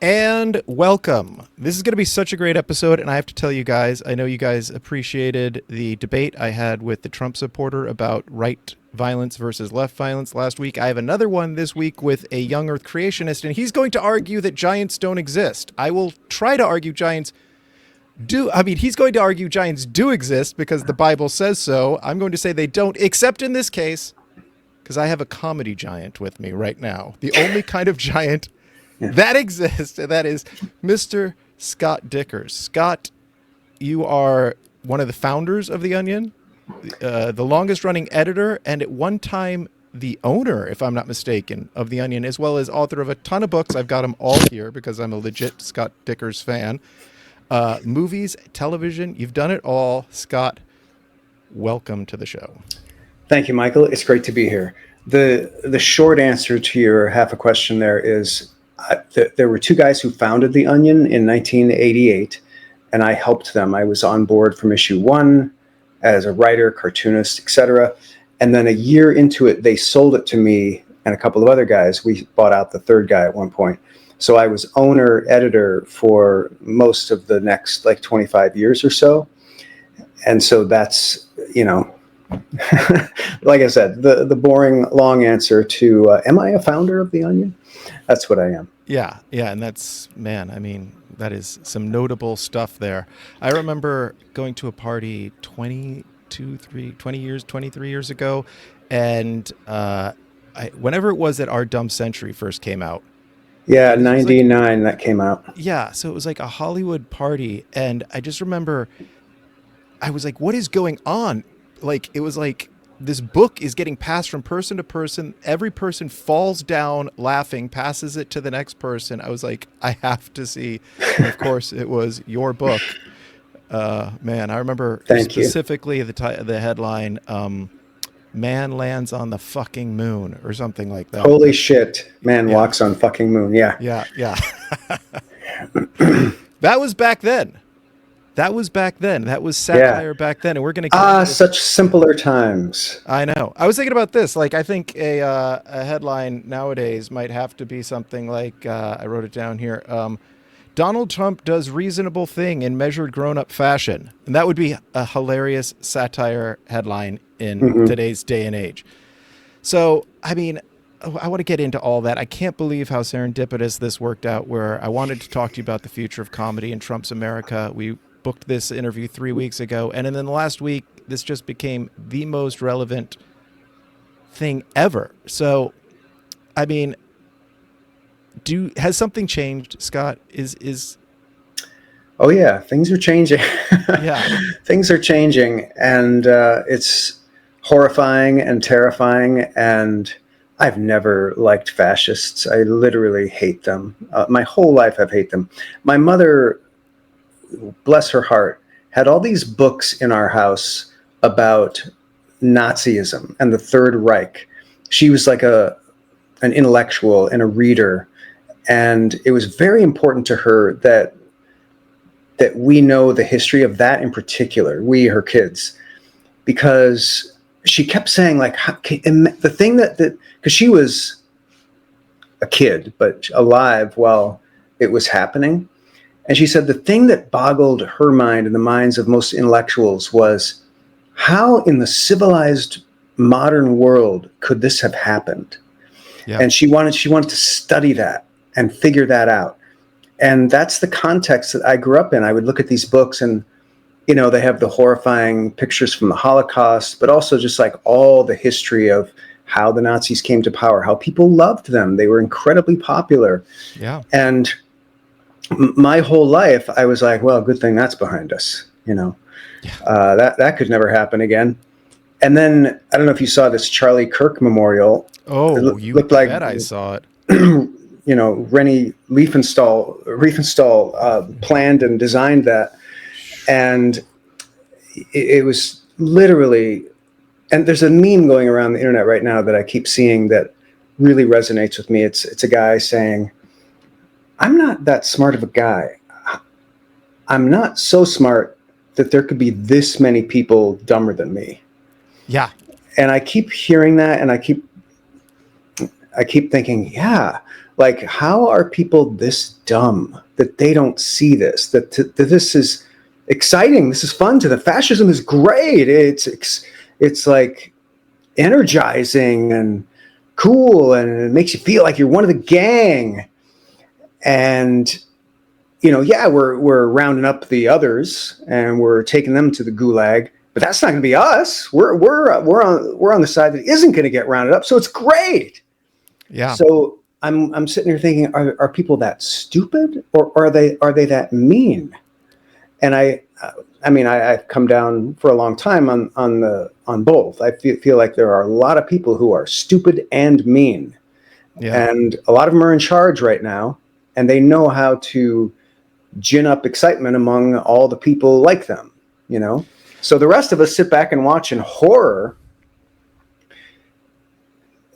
And welcome. This is going to be such a great episode, and I have to tell you guys, I know you guys appreciated the debate I had with the Trump supporter about right violence versus left violence last week. I have another one this week with a young Earth creationist, and he's going to argue that giants don't exist. I will try to argue giants do. I mean, he's going to argue giants do exist because the Bible says so. I'm going to say they don't, except in this case, because I have a comedy giant with me right now. The only kind of giant that exists, and that is Mr. Scott Dikkers. Scott, you are one of the founders of The Onion, the longest-running editor, and at one time the owner, if I'm not mistaken, of The Onion, as well as author of a ton of books. I've got them all here because I'm a legit Scott Dikkers fan. Movies, television, you've done it all. Scott, welcome to the show. Thank you, Michael. It's great to be here. The short answer to your half a question there is there were two guys who founded The Onion in 1988, and I helped them. I was on board from issue 1 as a writer, cartoonist, etc. And then a year into it, they sold it to me and a couple of other guys. We bought out the third guy at one point. So I was owner, editor for most of the next 25 years or so. And so that's, like I said, the boring long answer to, am I a founder of The Onion? That's what I am. Yeah. And that's, man, I mean, that is some notable stuff there. I remember going to a party 23 years ago, and whenever it was that Our Dumb Century first came out. Yeah, 99 that came out. Yeah, so it was like a Hollywood party, and I just remember I was like, what is going on? Like, it was like this book is getting passed from person to person. Every person falls down laughing, passes it to the next person. I was like, I have to see. And of course, it was your book. Man, I remember specifically the headline, man lands on the fucking moon or something like that. Holy shit, man walks on fucking moon. Yeah. That was back then. That was satire back then, and we're going to such simpler times. I know. I was thinking about this. Like, I think a headline nowadays might have to be something like, I wrote it down here, Donald Trump does reasonable thing in measured grown-up fashion. And that would be a hilarious satire headline in today's day and age. So, I mean, I want to get into all that. I can't believe how serendipitous this worked out, where I wanted to talk to you about the future of comedy in Trump's America. We booked this interview 3 weeks ago, and then the last week, this just became the most relevant thing ever. So, I mean, has something changed, Scott? Oh yeah, things are changing. Yeah, things are changing, and it's horrifying and terrifying. And I've never liked fascists. I literally hate them. My whole life, I've hated them. My mother, bless her heart, had all these books in our house about Nazism and the Third Reich. She was like an intellectual and a reader. And it was very important to her that we know the history of that in particular, we, her kids, because she kept saying, like, the thing that because she was a kid, but alive while it was happening. And she said the thing that boggled her mind and the minds of most intellectuals was, how in the civilized modern world could this have happened? Yeah. And she wanted to study that and figure that out. And that's the context that I grew up in. I would look at these books and, they have the horrifying pictures from the Holocaust, but also just like all the history of how the Nazis came to power, how people loved them. They were incredibly popular. Yeah. And my whole life, I was like, well, good thing that's behind us. That could never happen again. And then, I don't know if you saw this Charlie Kirk memorial. Oh, you looked like I saw it. Rennie Riefenstahl planned and designed that. And it was literally, and there's a meme going around the internet right now that I keep seeing that really resonates with me. It's a guy saying, I'm not that smart of a guy. I'm not so smart that there could be this many people dumber than me. Yeah. And I keep hearing that, and I keep thinking, yeah, like, how are people this dumb that they don't see this, that this is exciting, this is fun to them. Fascism is great. It's like energizing and cool, and it makes you feel like you're one of the gang. And yeah, we're rounding up the others and we're taking them to the gulag, but that's not going to be us. We're on the side that isn't going to get rounded up, so it's great. Yeah. So I'm sitting here thinking, are people that stupid, or are they that mean? And I've come down for a long time on both. I feel like there are a lot of people who are stupid and mean, and a lot of them are in charge right now, and they know how to gin up excitement among all the people like them. So the rest of us sit back and watch in horror,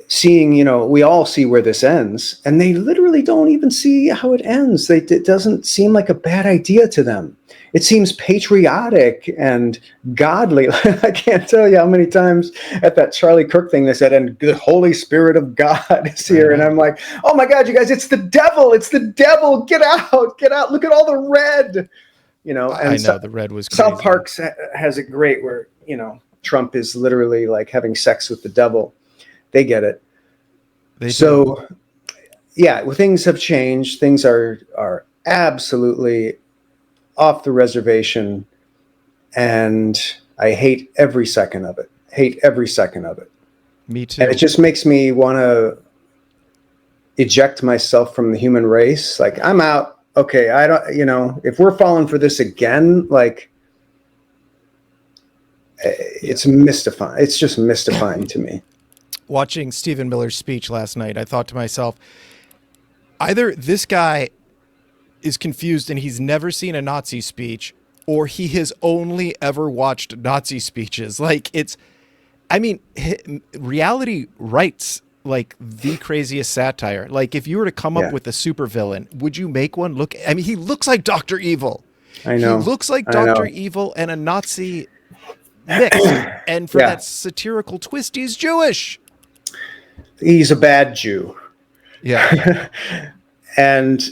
seeing, we all see where this ends, and they literally don't even see how it ends. It doesn't seem like a bad idea to them. It seems patriotic and godly. I can't tell you how many times at that Charlie Kirk thing they said, and the Holy Spirit of God is here. And I'm like, oh my God, you guys, it's the devil. It's the devil. Get out. Get out. Look at all the red. And I know the red was crazy. South Park has it great where, Trump is literally like having sex with the devil. They get it. Yeah, well, things have changed. Things are absolutely off the reservation, and I hate every second of it. Me too. And it just makes me want to eject myself from the human race. Like, I'm out. Okay, I don't. If we're falling for this again, like, it's mystifying. It's just mystifying to me. Watching Stephen Miller's speech last night, I thought to myself, either this guy is confused and he's never seen a Nazi speech, or he has only ever watched Nazi speeches. Like, reality writes like the craziest satire. Like, if you were to come up with a supervillain, would you make one look? He looks like Dr. Evil. I know. He looks like Dr. Evil and a Nazi mix. And for that satirical twist, he's Jewish. He's a bad Jew. Yeah. And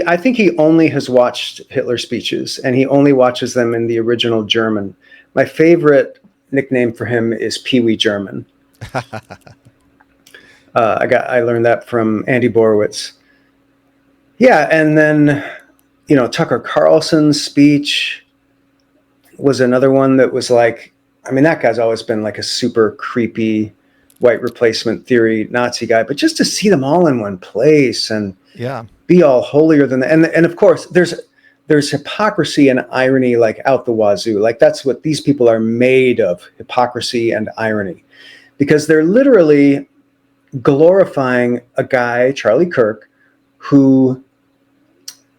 I think he only has watched Hitler speeches, and he only watches them in the original German. My favorite nickname for him is Pee Wee German. I learned that from Andy Borowitz. Yeah, and then Tucker Carlson's speech was another one that was like, that guy's always been like a super creepy white replacement theory Nazi guy, but just to see them all in one place and be all holier than that. And of course there's hypocrisy and irony like out the wazoo. Like, that's what these people are made of, hypocrisy and irony, because they're literally glorifying a guy, Charlie Kirk, who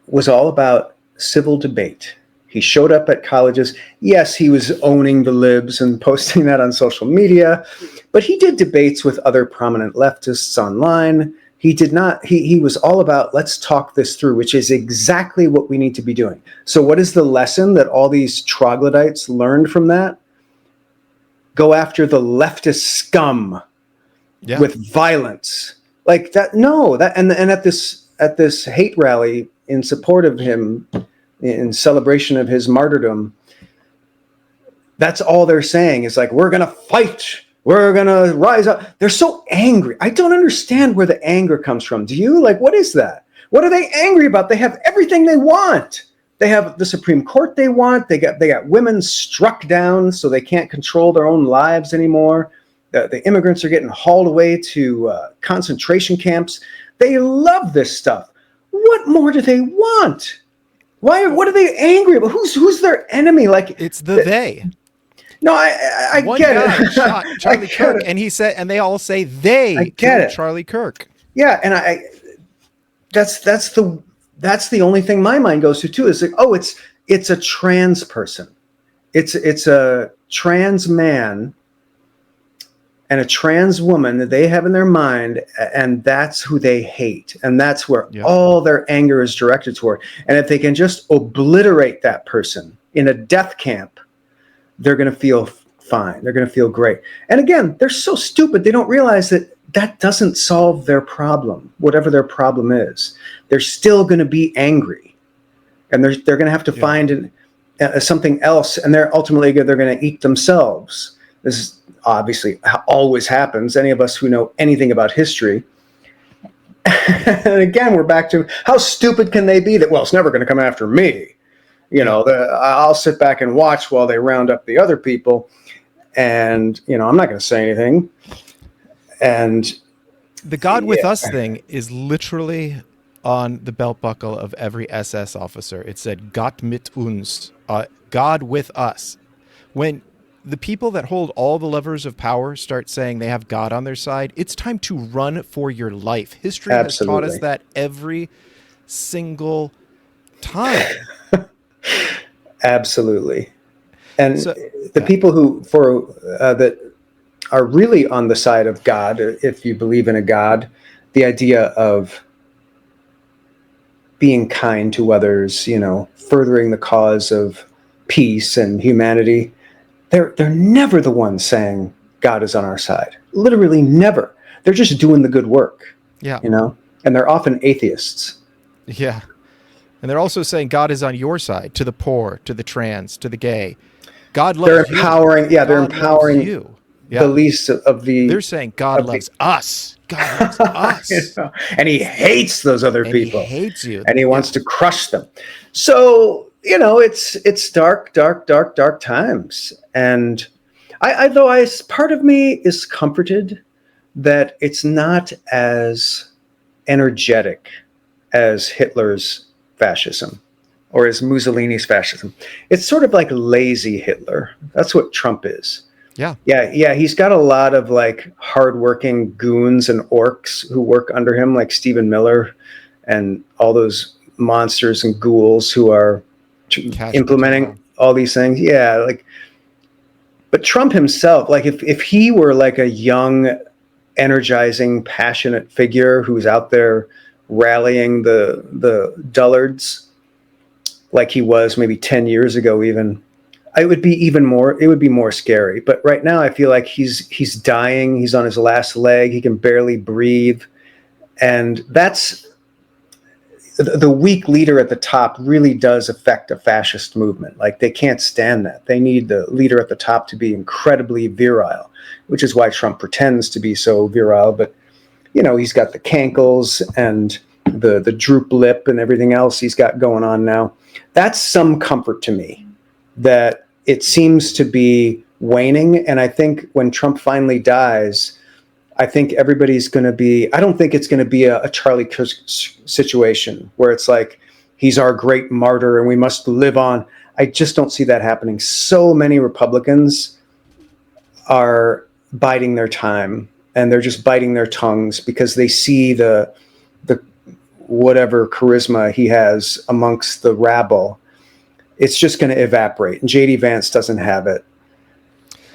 was all about civil debate. He showed up at colleges. Yes, he was owning the libs and posting that on social media, but he did debates with other prominent leftists online. He did not. He was all about, let's talk this through, which is exactly what we need to be doing. So what is the lesson that all these troglodytes learned from that? Go after the leftist scum with violence. Like that. No, that and at this hate rally in support of him, in celebration of his martyrdom, that's all they're saying is like, we're going to fight. We're going to rise up. They're so angry. I don't understand where the anger comes from. Do you? Like, what is that? What are they angry about? They have everything they want. They have the Supreme Court they want. They got women struck down so they can't control their own lives anymore. The immigrants are getting hauled away to concentration camps. They love this stuff. What more do they want? What are they angry about? Who's their enemy? Like, it's they. No, I One get guy it. shot Charlie Kirk, and he said, and they all say they killed Charlie Kirk. Yeah, and that's the only thing my mind goes to too. Is like, oh, it's a trans person, it's a trans man and a trans woman that they have in their mind, and that's who they hate, and that's where all their anger is directed toward. And if they can just obliterate that person in a death camp, they're going to feel fine. They're going to feel great. And again, they're so stupid. They don't realize that that doesn't solve their problem, whatever their problem is. They're still going to be angry, and they're going to have to find something else, and they're ultimately they're going to eat themselves. This is obviously always happens. Any of us who know anything about history. And again, we're back to how stupid can they be that, well, it's never going to come after me. I'll sit back and watch while they round up the other people. And, I'm not going to say anything. And the God with us thing is literally on the belt buckle of every SS officer. It said, Gott mit uns, God with us. When the people that hold all the levers of power start saying they have God on their side, it's time to run for your life. History has taught us that every single time. Absolutely. And so, the people who that are really on the side of God, if you believe in a God, the idea of being kind to others, furthering the cause of peace and humanity, they're never the ones saying God is on our side. Literally never. They're just doing the good work. Yeah. And they're often atheists. Yeah. And they're also saying God is on your side, to the poor, to the trans, to the gay. God loves you. They're empowering you. The least of the... They're saying God loves us. God loves us. And he hates those other people. He hates you. And he wants to crush them. So, it's dark times. And part of me is comforted that it's not as energetic as Hitler's fascism or as Mussolini's fascism. It's sort of like lazy Hitler. That's what Trump is. Yeah. He's got a lot of like hardworking goons and orcs who work under him, like Stephen Miller and all those monsters and ghouls who are implementing all these things. Yeah. But Trump himself, like if he were like a young, energizing, passionate figure who's out there rallying the dullards like he was maybe 10 years ago, even, it would be more scary. But right now I feel like he's dying. He's on his last leg. He can barely breathe. And that's the weak leader at the top really does affect a fascist movement. Like they can't stand that. They need the leader at the top to be incredibly virile, which is why Trump pretends to be so virile. But, he's got the cankles and the droop lip and everything else he's got going on now. That's some comfort to me that it seems to be waning. And I think when Trump finally dies, I think everybody's going to be, I don't think it's going to be a Charlie Kirk situation where it's like, he's our great martyr and we must live on. I just don't see that happening. So many Republicans are biding their time and they're just biting their tongues because they see the whatever charisma he has amongst the rabble. It's just going to evaporate. And JD Vance doesn't have it.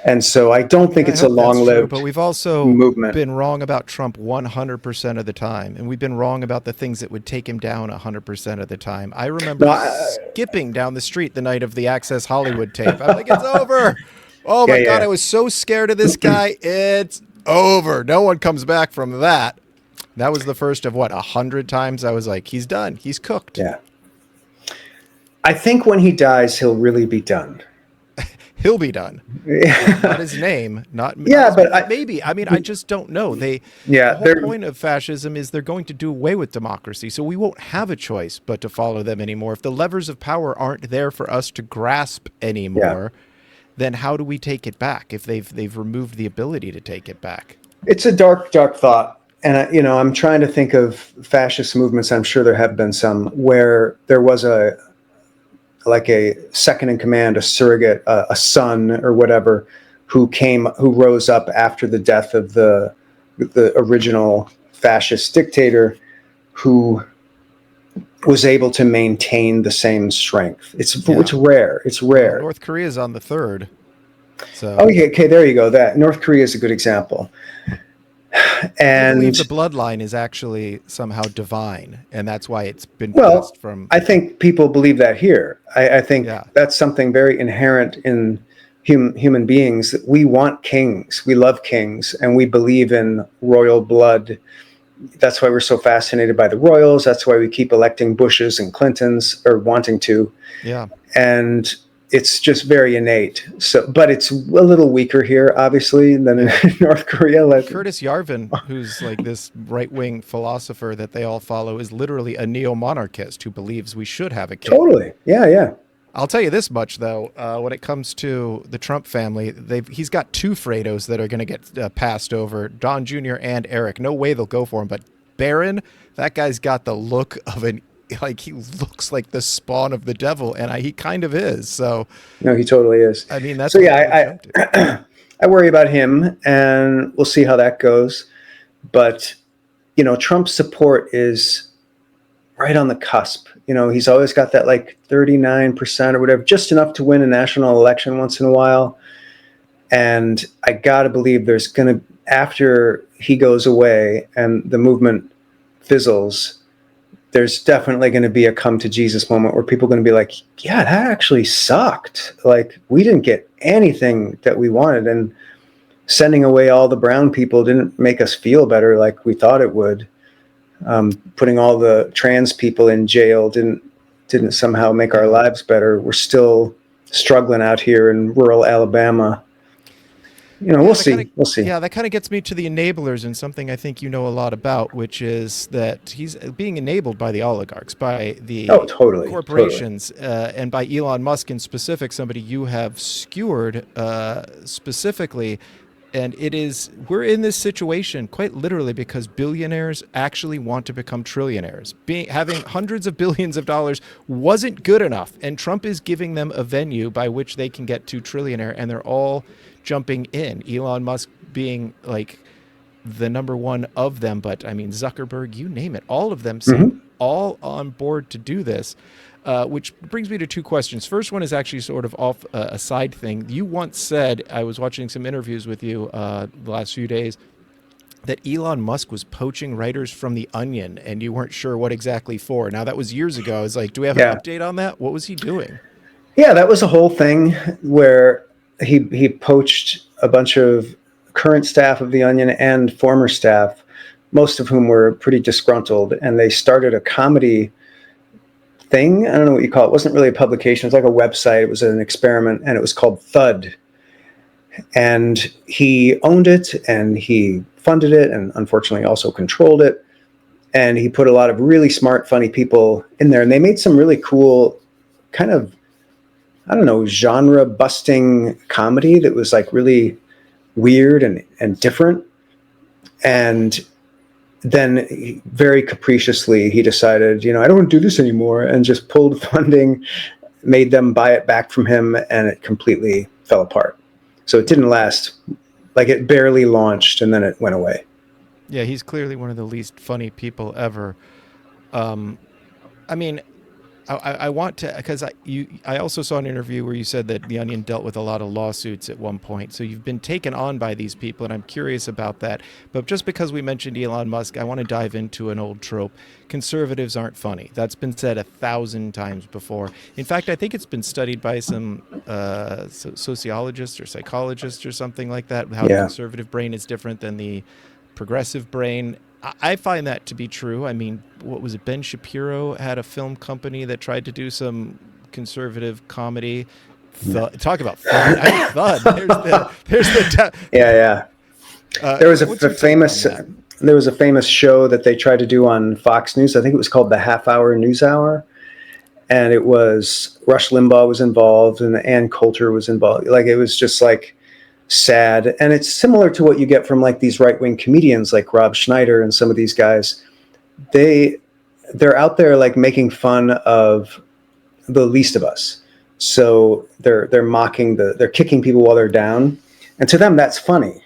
And so I don't think it's a long-lived but we've also movement. Been wrong about Trump 100% of the time. And we've been wrong about the things that would take him down 100% of the time. I remember skipping down the street the night of the Access Hollywood tape. I'm like, it's over. Oh, my God, I was so scared of this guy. It's over. No one comes back from that. That was the first of 100 times I was like, he's done. He's cooked. Yeah. I think when he dies, he'll really be done. He'll be done. Not his name. But maybe. I mean, I just don't know. The whole point of fascism is they're going to do away with democracy, so we won't have a choice but to follow them anymore. If the levers of power aren't there for us to grasp anymore, then how do we take it back if they've removed the ability to take it back? It's a dark thought. And, I'm trying to think of fascist movements. I'm sure there have been some where there was a second in command, a surrogate, a son or whatever, who rose up after the death of the original fascist dictator, who was able to maintain the same strength. It's rare. It's rare. North Korea's on the third. So. Okay, there you go. That North Korea is a good example. And I believe the bloodline is actually somehow divine, and that's why it's been passed from. I think people believe that here. I think that's something very inherent in human beings. We want kings. We love kings, and we believe in royal blood. That's why we're so fascinated by the royals. That's why we keep electing Bushes and Clintons, or wanting to. Yeah. And it's just very innate. So, but it's a little weaker here, obviously, than in North Korea. Like Curtis Yarvin, who's like this right-wing philosopher that they all follow, is literally a neo-monarchist who believes we should have a king. totally, yeah. I'll tell you this much, though. When it comes to the Trump family, he's got two Fredos that are going to get passed over, Don Jr. and Eric. No way they'll go for him. But Barron, that guy's got the look of he looks like the spawn of the devil, and he kind of is. So, no, he totally is. I mean, that's so. Yeah, I worry about him, and we'll see how that goes. But Trump's support is right on the cusp. He's always got that like 39% or whatever, just enough to win a national election once in a while. And I got to believe there's going to, after he goes away and the movement fizzles, there's definitely going to be a come to Jesus moment where people are going to be like, yeah, that actually sucked. Like, we didn't get anything that we wanted. And sending away all the brown people didn't make us feel better like we thought it would. Putting all the trans people in jail didn't somehow make our lives better. We're still struggling out here in rural Alabama. We'll see. We'll see. Yeah, that kind of gets me to the enablers, and something I think you know a lot about, which is that he's being enabled by the oligarchs, by the corporations, and by Elon Musk in specific, somebody you have skewered specifically. And we're in this situation quite literally because billionaires actually want to become trillionaires. Having hundreds of billions of dollars wasn't good enough. And Trump is giving them a venue by which they can get to trillionaire, and they're all jumping in. Elon Musk being like the number one of them. But I mean, Zuckerberg, you name it, all of them seem all on board to do this. Which brings me to two questions. First one is actually sort of off a side thing. You once said, I was watching some interviews with you the last few days, that Elon Musk was poaching writers from The Onion, and you weren't sure what exactly for. Now, that was years ago. I was like, do we have an update on that? What was he doing? Yeah, that was a whole thing where he poached a bunch of current staff of The Onion and former staff, most of whom were pretty disgruntled, and they started a comedy thing. I don't know what you call it. It wasn't really a publication. It was like a website. It was an experiment, and it was called Thud. And he owned it, and he funded it, and unfortunately also controlled it. And he put a lot of really smart, funny people in there, and they made some really cool kind of, I don't know, genre-busting comedy that was like really weird and different. And then very capriciously, he decided, I don't want to do this anymore, and just pulled funding, made them buy it back from him, and it completely fell apart. So it didn't last. Like, it barely launched, and then it went away. Yeah, he's clearly one of the least funny people ever. I mean, I want to, because I also saw an interview where you said that The Onion dealt with a lot of lawsuits at one point. So you've been taken on by these people, and I'm curious about that. But just because we mentioned Elon Musk, I want to dive into an old trope. Conservatives aren't funny. That's been said 1,000 times before. In fact, I think it's been studied by some sociologists or psychologists or something like that, how the conservative brain is different than the progressive brain. I find that to be true. I mean, what was it? Ben Shapiro had a film company that tried to do some conservative comedy. Talk about Thud. Thud. There's the there was a famous show that they tried to do on Fox News. I think it was called the Half Hour News Hour. And it was Rush Limbaugh was involved, and Ann Coulter was involved. Like, it was just like sad. And it's similar to what you get from like these right-wing comedians like Rob Schneider and some of these guys. They're out there like making fun of the least of us. So they're mocking they're kicking people while they're down. And to them, that's funny.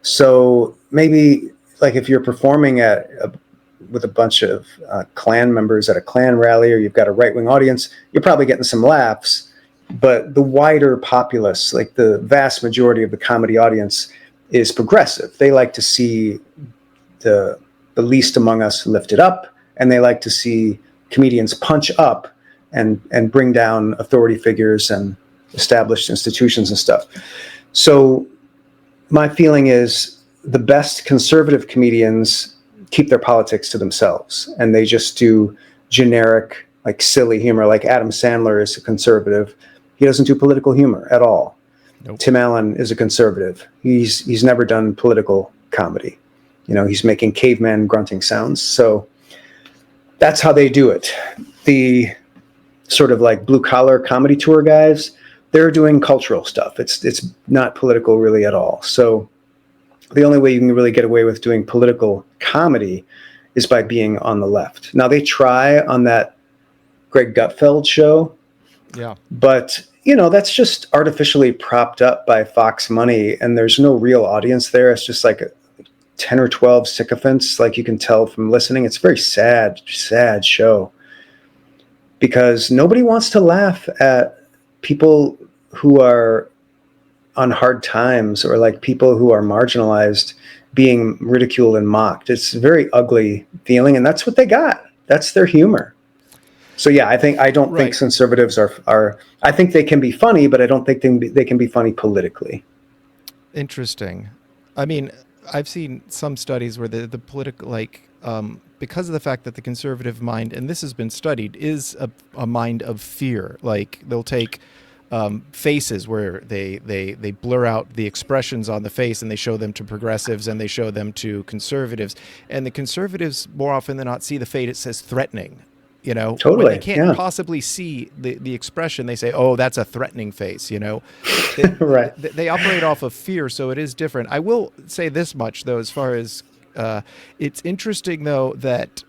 So maybe like if you're performing with a bunch of Klan members at a Klan rally, or you've got a right-wing audience, you're probably getting some laughs. But the wider populace, like the vast majority of the comedy audience, is progressive. They like to see the least among us lifted up, and they like to see comedians punch up and bring down authority figures and established institutions and stuff. So my feeling is the best conservative comedians keep their politics to themselves, and they just do generic, like silly humor. Like Adam Sandler is a conservative. He doesn't do political humor at all. Nope. Tim Allen is a conservative. He's never done political comedy. You know, he's making caveman grunting sounds. So that's how they do it. The sort of like blue collar comedy tour guys, they're doing cultural stuff. It's not political really at all. So the only way you can really get away with doing political comedy is by being on the left. Now, they try on that Greg Gutfeld show. Yeah. But, you know, that's just artificially propped up by Fox Money, and there's no real audience there. It's just like 10 or 12 sycophants, like you can tell from listening. It's a very sad show, because nobody wants to laugh at people who are on hard times, or like people who are marginalized being ridiculed and mocked. It's a very ugly feeling, and that's what they got. That's their humor. So yeah, I don't think conservatives are. I think they can be funny, but I don't think they can be funny politically. Interesting. I mean, I've seen some studies where the political, like, because of the fact that the conservative mind, and this has been studied, is a mind of fear. Like, they'll take faces where they blur out the expressions on the face, and they show them to progressives and they show them to conservatives. And the conservatives, more often than not, see the face, it says threatening. You know, totally. When they can't possibly see the expression, they say, "Oh, that's a threatening face." You know, right? They operate off of fear, so it is different. I will say this much, though, as far as it's interesting, though, that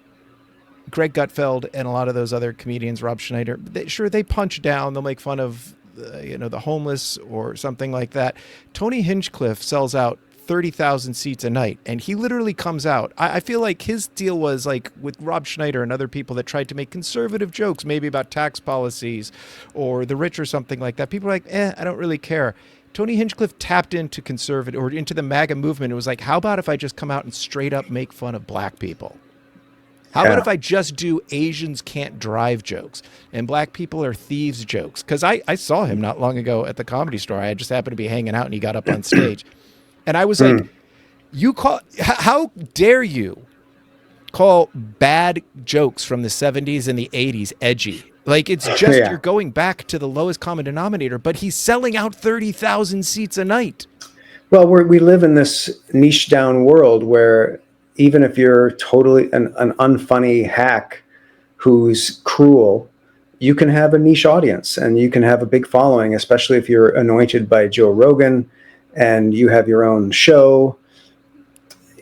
Greg Gutfeld and a lot of those other comedians, Rob Schneider, they punch down, they'll make fun of the homeless or something like that. Tony Hinchcliffe sells out 30,000 seats a night, and he literally comes out. I feel like his deal was like with Rob Schneider and other people that tried to make conservative jokes, maybe about tax policies or the rich or something like that. People are like, I don't really care. Tony Hinchcliffe tapped into conservative, or into the MAGA movement. It was like, how about if I just come out and straight up make fun of black people? How about if I just do Asians can't drive jokes and black people are thieves jokes? Because I saw him not long ago at the Comedy Store. I just happened to be hanging out, and he got up on stage. And I was like, how dare you call bad jokes from the 70s and the 80s edgy? Like, it's just, you're going back to the lowest common denominator, but he's selling out 30,000 seats a night. Well, we live in this niche down world where even if you're totally an unfunny hack who's cruel, you can have a niche audience and you can have a big following, especially if you're anointed by Joe Rogan and you have your own show.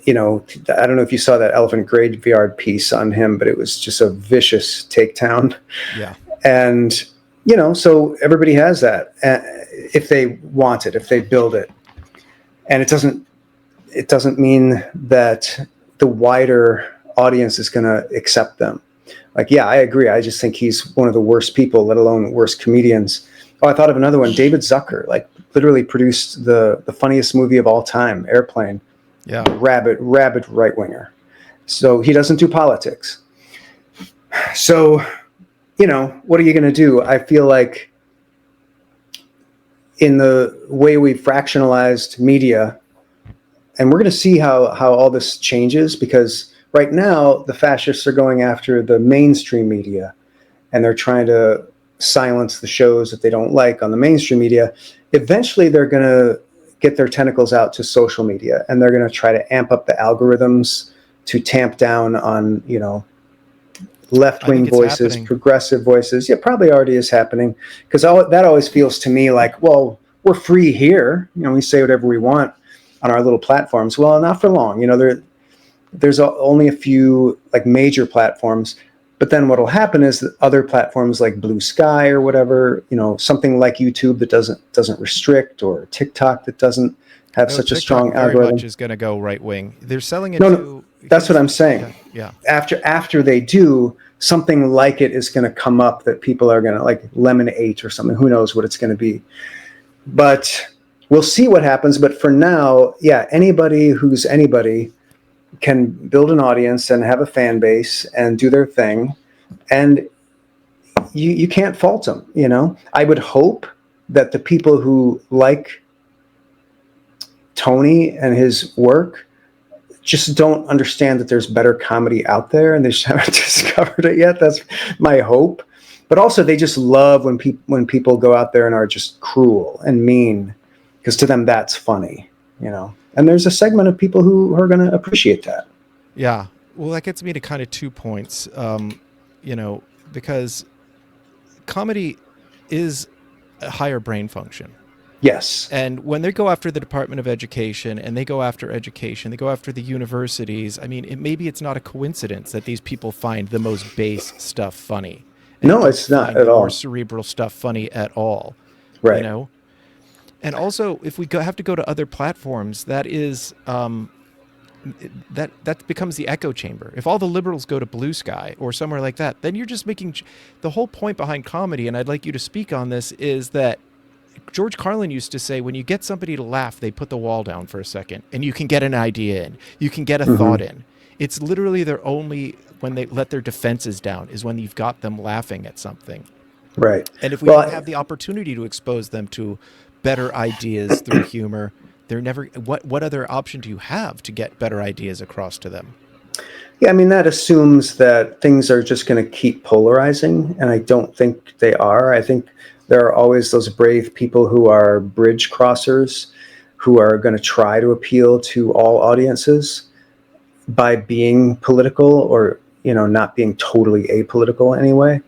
You know, I don't know if you saw that Elephant Graveyard piece on him, but it was just a vicious takedown. Yeah. And, you know, so everybody has that if they want it, if they build it. And it doesn't mean that the wider audience is going to accept them. Like, yeah, I agree. I just think he's one of the worst people, let alone worst comedians. Oh, I thought of another one. David Zucker, like, literally produced the funniest movie of all time, Airplane. Yeah. Rabid right-winger. So he doesn't do politics. So, you know, what are you going to do? I feel like in the way we've fractionalized media, and we're going to see how all this changes, because right now the fascists are going after the mainstream media, and they're trying to silence the shows that they don't like on the mainstream media. Eventually they're going to get their tentacles out to social media, and they're going to try to amp up the algorithms to tamp down on, you know, left-wing voices, progressive voices. Yeah, probably already is happening, because that always feels to me like, well, we're free here. You know, we say whatever we want on our little platforms. Well, not for long. You know, there's only a few like major platforms. But then what will happen is that other platforms like Blue Sky or whatever, you know, something like YouTube that doesn't restrict, or TikTok that doesn't have such a strong algorithm. Very much is going to go right wing. They're selling it No, that's what I'm saying. Yeah. After they do, something like it is going to come up that people are going to, like Lemon 8 or something. Who knows what it's going to be? But we'll see what happens. But for now, yeah, anybody who's anybody can build an audience and have a fan base and do their thing, and you can't fault them. You know, I would hope that the people who like Tony and his work just don't understand that there's better comedy out there, and they just haven't discovered it yet. That's my hope. But also, they just love when people go out there and are just cruel and mean, because to them that's funny, And there's a segment of people who are going to appreciate that. Yeah. Well, that gets me to kind of 2 points. Because comedy is a higher brain function. Yes. And when they go after the Department of Education and they go after education, they go after the universities. I mean, maybe it's not a coincidence that these people find the most base stuff funny. No, it's not at the all. more cerebral stuff funny at all. Right. And also, if we have to go to other platforms, that is that becomes the echo chamber. If all the liberals go to Blue Sky or somewhere like that, then you're just making the whole point behind comedy. And I'd like you to speak on this, is that George Carlin used to say, when you get somebody to laugh, they put the wall down for a second and you can get an idea in, you can get a thought in. It's literally when they let their defenses down is when you've got them laughing at something. Right. And if we don't have the opportunity to expose them to better ideas through humor, they're never, what other option do you have to get better ideas across to them? Yeah, I mean, that assumes that things are just going to keep polarizing, and I don't think they are. I think there are always those brave people who are bridge crossers, who are going to try to appeal to all audiences by being political or, not being totally apolitical anyway.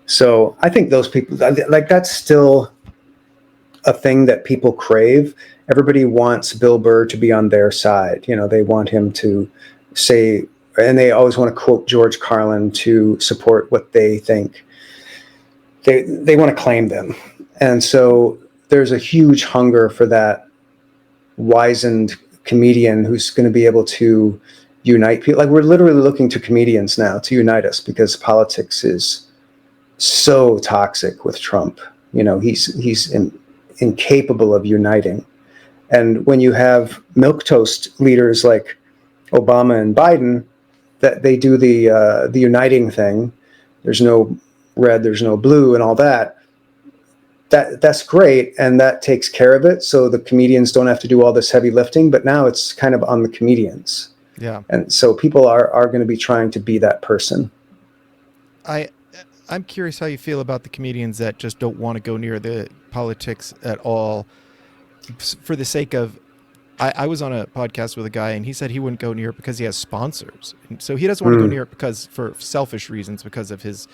So I think those people, like, that's still a thing that people crave. Everybody wants Bill Burr to be on their side. They want him to say, and they always want to quote George Carlin to support what they think. They want to claim them. And so there's a huge hunger for that wizened comedian who's going to be able to unite people. Like, we're literally looking to comedians now to unite us, because politics is so toxic with Trump. He's incapable of uniting. And when you have milquetoast leaders like Obama and Biden, that they do the uniting thing, there's no red, there's no blue, and all that's great, and that takes care of it, so the comedians don't have to do all this heavy lifting. But now it's kind of on the comedians. Yeah. And so people are going to be trying to be that person. I'm curious how you feel about the comedians that just don't want to go near the politics at all for the sake of, I was on a podcast with a guy and he said he wouldn't go near it because he has sponsors. And so he doesn't want to go near it because, for selfish reasons, because of his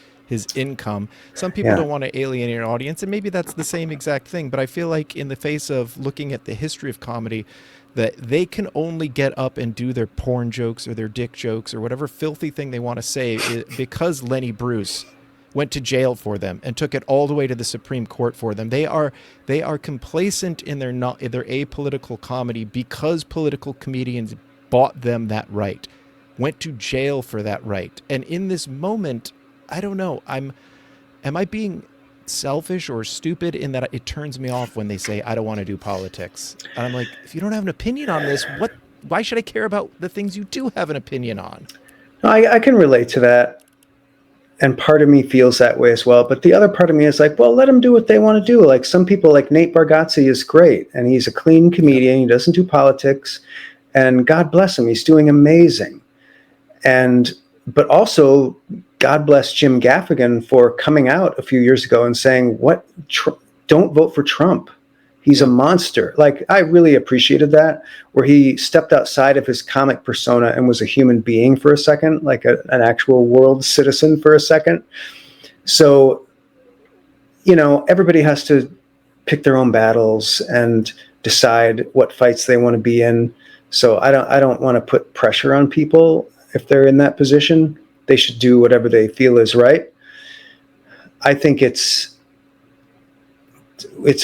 income. Some people don't want to alienate an audience, and maybe that's the same exact thing. But I feel like in the face of looking at the history of comedy, that they can only get up and do their porn jokes or their dick jokes or whatever filthy thing they want to say because Lenny Bruce went to jail for them and took it all the way to the Supreme Court for them. They are complacent in their apolitical comedy because political comedians bought them that right, went to jail for that right. And in this moment, I don't know, am I being selfish or stupid in that it turns me off when they say, I don't want to do politics? And I'm like, if you don't have an opinion on this, why should I care about the things you do have an opinion on? I can relate to that. And part of me feels that way as well. But the other part of me is like, well, let them do what they want to do. Like, some people, like Nate Bargatze, is great. And he's a clean comedian. He doesn't do politics. And God bless him. He's doing amazing. But also, God bless Jim Gaffigan for coming out a few years ago and saying, don't vote for Trump. He's a monster. Like, I really appreciated that, where he stepped outside of his comic persona and was a human being for a second, like an actual world citizen for a second. So, everybody has to pick their own battles and decide what fights they want to be in. So I don't want to put pressure on people. If they're in that position, they should do whatever they feel is right. I think it's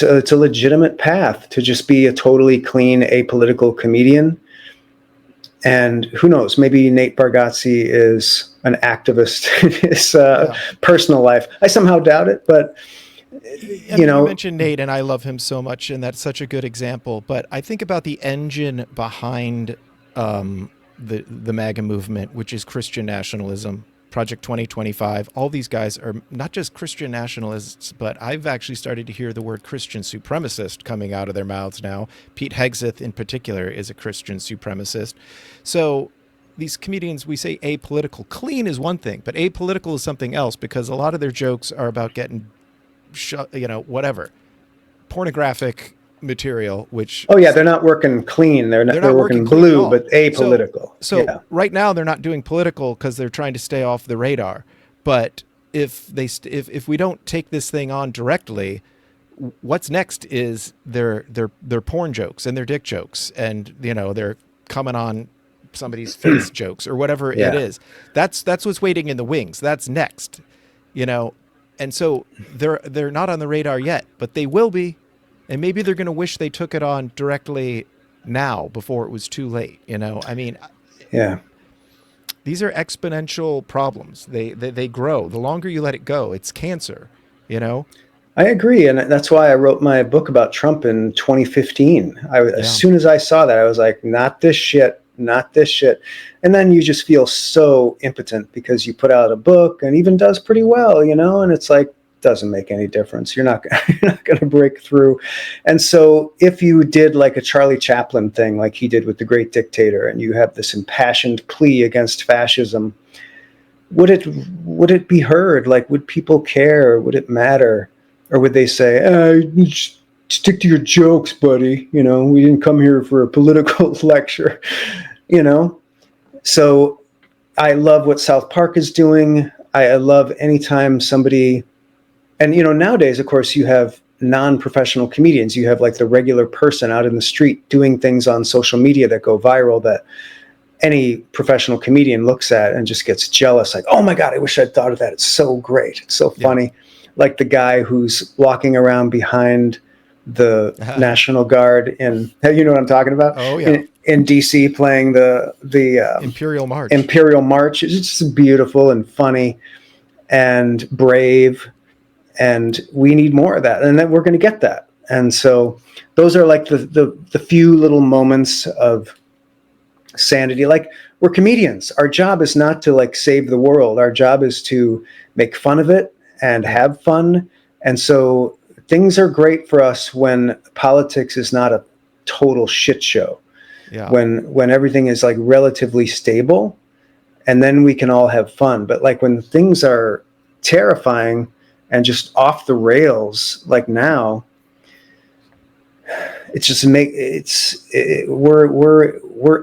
a legitimate path to just be a totally clean, apolitical comedian. And who knows, maybe Nate Bargatze is an activist in his personal life. I somehow doubt it, but you mentioned Nate, and I love him so much, and that's such a good example. But I think about the engine behind the MAGA movement, which is Christian nationalism. Project 2025, all these guys are not just Christian nationalists, but I've actually started to hear the word Christian supremacist coming out of their mouths now. Pete Hegseth in particular is a Christian supremacist. So these comedians, we say apolitical. Clean is one thing, but apolitical is something else, because a lot of their jokes are about getting, whatever, pornographic material, which... Oh yeah, they're not working clean. They're not working clean at blue, all. but apolitical. So yeah. Right now they're not doing political because they're trying to stay off the radar. But if we don't take this thing on directly, what's next is their porn jokes and their dick jokes, and they're coming on somebody's face jokes or whatever it is. That's what's waiting in the wings. That's next, and so they're not on the radar yet, but they will be. And maybe they're going to wish they took it on directly now before it was too late. I mean, these are exponential problems. They grow. The longer you let it go, it's cancer, I agree. And that's why I wrote my book about Trump in 2015. As soon as I saw that, I was like, not this shit, not this shit. And then you just feel so impotent because you put out a book and even does pretty well, and it's like, doesn't make any difference. You're not going to break through. And so if you did like a Charlie Chaplin thing, like he did with The Great Dictator, and you have this impassioned plea against fascism, would it be heard? Like, would people care? Would it matter? Or would they say, stick to your jokes, buddy. We didn't come here for a political lecture, So I love what South Park is doing. I love anytime somebody... And, nowadays, of course, you have non-professional comedians. You have like the regular person out in the street doing things on social media that go viral that any professional comedian looks at and just gets jealous. Like, oh my God, I wish I'd thought of that. It's so great. It's so funny. Yeah. Like the guy who's walking around behind the National Guard in, you know what I'm talking about? Oh yeah. In DC playing the Imperial March. Imperial March. It's just beautiful and funny and brave. And we need more of that, and then we're going to get that. And so those are like the few little moments of sanity. Like, we're comedians. Our job is not to like save the world. Our job is to make fun of it and have fun. And so things are great for us when politics is not a total shit show. Yeah. When everything is like relatively stable, and then we can all have fun. But like when things are terrifying and just off the rails, like now, it's just we're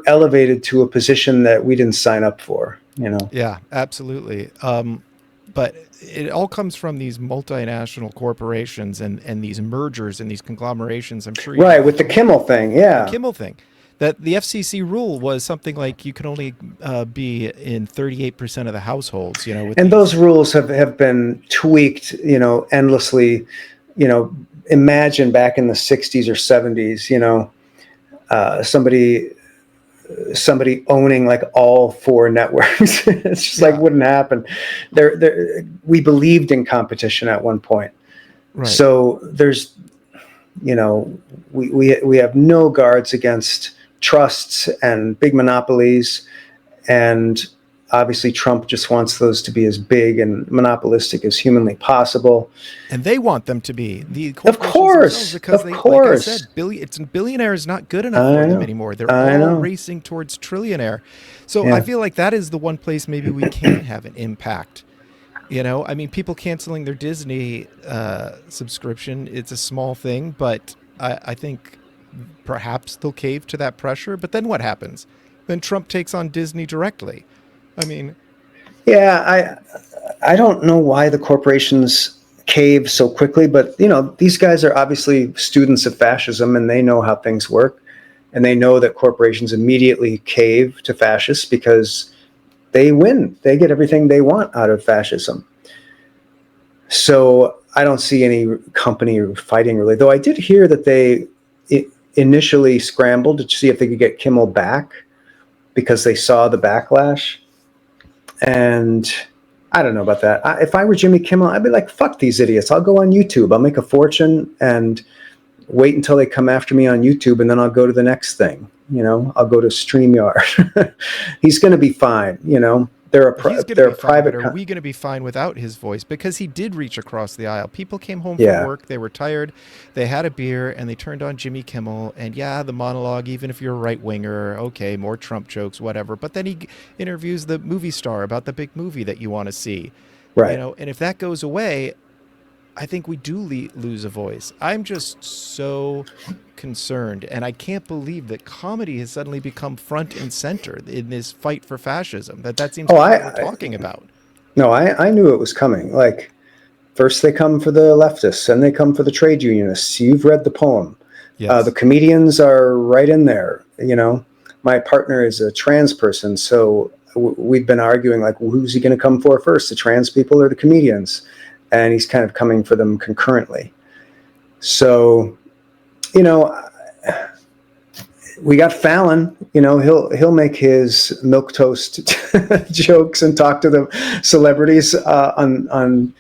elevated to a position that we didn't sign up for, Yeah, absolutely. But it all comes from these multinational corporations and these mergers and these conglomerations. I'm sure. Right, with the Kimmel thing, yeah. The Kimmel thing. That the FCC rule was something like you can only be in 38% of the households, and those rules have been tweaked, endlessly. Imagine back in the 60s or 70s, somebody owning like all four networks. It's just like wouldn't happen. We believed in competition at one point. Right. So there's, we have no guards against trusts and big monopolies, and obviously Trump just wants those to be as big and monopolistic as humanly possible. And they want them to be. Of course, because of course. Like I said, billionaire is not good enough for them anymore. They're all racing towards trillionaire. So I feel like that is the one place maybe we can have an impact. I mean, people canceling their Disney subscription, it's a small thing, but I think perhaps they'll cave to that pressure. But then what happens? Then Trump takes on Disney directly. I mean, yeah, I don't know why the corporations cave so quickly, but these guys are obviously students of fascism, and they know how things work, and they know that corporations immediately cave to fascists because they win. They get everything they want out of fascism. So I don't see any company fighting really, though I did hear that they initially scrambled to see if they could get Kimmel back because they saw the backlash. And I don't know about that. If I were Jimmy Kimmel, I'd be like, fuck these idiots. I'll go on YouTube. I'll make a fortune and wait until they come after me on YouTube, and then I'll go to the next thing. I'll go to StreamYard. He's going to be fine. He's going to they're be a fine, but private. are we going to be fine without his voice? Because he did reach across the aisle. People came home from Yeah, work, they were tired, they had a beer, and they turned on Jimmy Kimmel. And yeah, the monologue, even if you're a right winger, okay, more Trump jokes, whatever. But then he interviews the movie star about the big movie that you want to see, right. and if that goes away, I think we do lose a voice. I'm just so concerned, and I can't believe that comedy has suddenly become front and center in this fight for fascism. That seems Oh, to be what we're talking about. no, I knew it was coming. Like, first they come for the leftists, then they come for the trade unionists. You've read the poem. The Yes. comedians are right in there. You know, my partner is a trans person, so we've been arguing like, who's he going to come for first, the trans people or the comedians? And he's kind of coming for them concurrently. So, you know, we got Fallon. You know, he'll make his milk toast jokes and talk to the celebrities on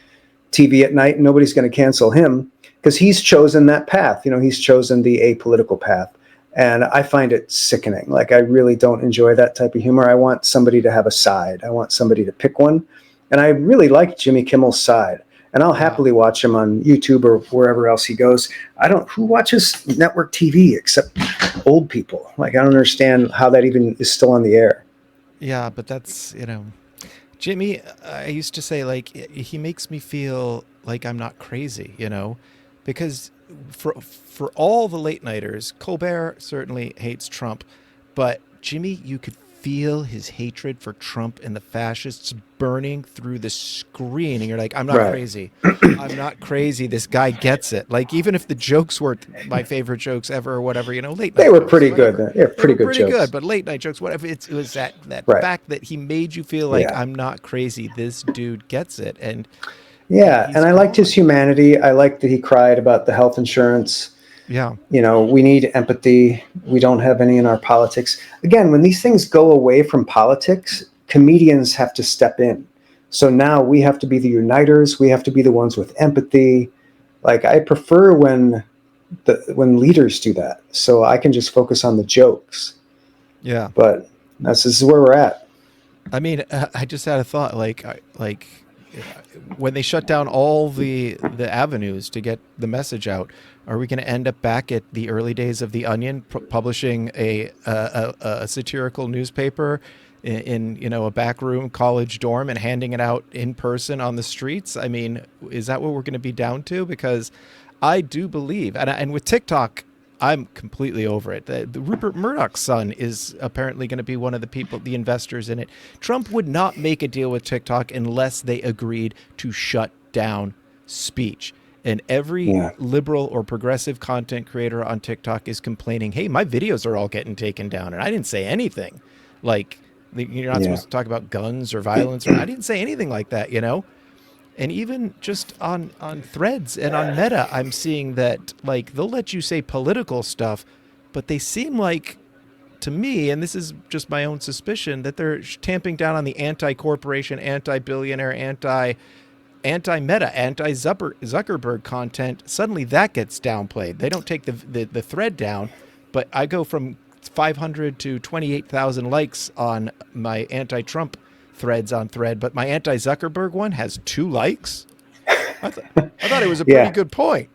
TV at night. Nobody's going to cancel him because he's chosen that path. You know, he's chosen the apolitical path. And I find it sickening. Like, I really don't enjoy that type of humor. I want somebody to have a side. I want somebody to pick one. And I really like Jimmy Kimmel's side. And I'll Yeah. happily watch him on YouTube or wherever else he goes. Who watches network TV except old people? Like, I don't understand how that even is still on the air. Yeah, but that's, Jimmy, I used to say, like, he makes me feel like I'm not crazy, because for all the late nighters, Colbert certainly hates Trump, but Jimmy, you could feel his hatred for Trump and the fascists burning through the screen, and you're like, I'm not Right. crazy. I'm not crazy. This guy gets it. Like, even if the jokes weren't my favorite jokes ever or whatever, late night They were jokes, pretty whatever. good. They're They pretty were good pretty jokes. good, but late night jokes, whatever. It was that Right. fact that he made you feel like, Yeah. I'm not crazy. This dude gets it, and Yeah. he's And I liked his gone. humanity. I liked that he cried about the health insurance. Yeah, You know, we need empathy. We don't have any in our politics. Again, when these things go away from politics, comedians have to step in. So now we have to be the uniters. We have to be the ones with empathy. Like, I prefer when leaders do that, so I can just focus on the jokes. yeah. But this is where we're at. I mean, I just had a thought, like when they shut down all the avenues to get the message out, are we going to end up back at the early days of The Onion, publishing a satirical newspaper in a back room college dorm and handing it out in person on the streets? I mean, is that what we're going to be down to? Because I do believe, and with TikTok, I'm completely over it. The Rupert Murdoch's son is apparently going to be one of the investors in it. Trump would not make a deal with TikTok unless they agreed to shut down speech. And every Yeah. liberal or progressive content creator on TikTok is complaining, hey, my videos are all getting taken down. And I didn't say anything. Like, you're not Yeah. supposed to talk about guns or violence, or I didn't say anything like that, And even just on Threads and on Meta, I'm seeing that, like, they'll let you say political stuff, but they seem like, to me, and this is just my own suspicion, that they're tamping down on the anti-corporation, anti-billionaire, anti-Meta, anti-Zuckerberg content. Suddenly that gets downplayed. They don't take the thread down, but I go from 500 to 28,000 likes on my anti-Trump threads on Thread, but my anti-Zuckerberg one has 2 likes. I thought it was a pretty Yeah. good point.